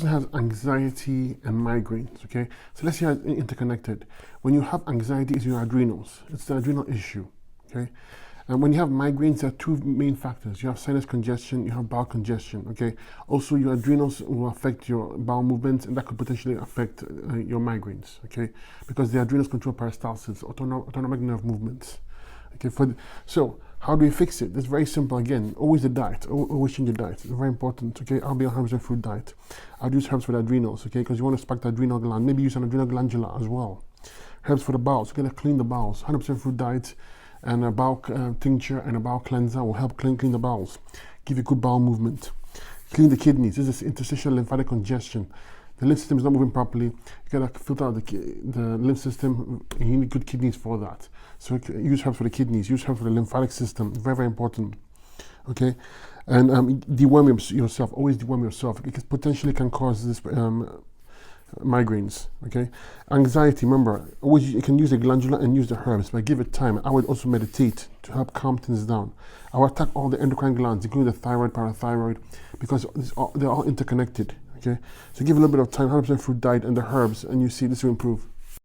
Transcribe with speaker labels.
Speaker 1: Has anxiety and migraines, okay? So let's see how it's interconnected. When you have anxiety, it's your adrenals. It's the adrenal issue, okay? And when you have migraines, there are two main factors. You have sinus congestion, you have bowel congestion, okay? Also, your adrenals will affect your bowel movements, and that could potentially affect your migraines, okay? Because the adrenals control peristalsis, autonomic nerve movements, okay? So, how do we fix it? It's very simple. Again, always the diet. Always change the diet. It's very important. Okay, I'll be on 100% fruit diet. I'll use herbs for the adrenals. Okay, because you want to spark the adrenal gland. Maybe use an adrenal glandula as well. Herbs for the bowels. You're gonna clean the bowels. 100% fruit diet, and a bowel tincture and a bowel cleanser will help clean the bowels. Give you good bowel movement. Clean the kidneys. This is interstitial lymphatic congestion. The lymph system is not moving properly. You gotta filter out the lymph system. You need good kidneys for that. So use herbs for the kidneys. Use herbs for the lymphatic system. Very, very important. Okay, and deworm yourself. Always deworm yourself. It potentially can cause this migraines. Okay, anxiety. Remember, always you can use the glandula and use the herbs, but give it time. I would also meditate to help calm things down. I will attack all the endocrine glands, including the thyroid, parathyroid, because they're all interconnected. Okay, so give a little bit of time, 100% fruit diet and the herbs, and you see this will improve.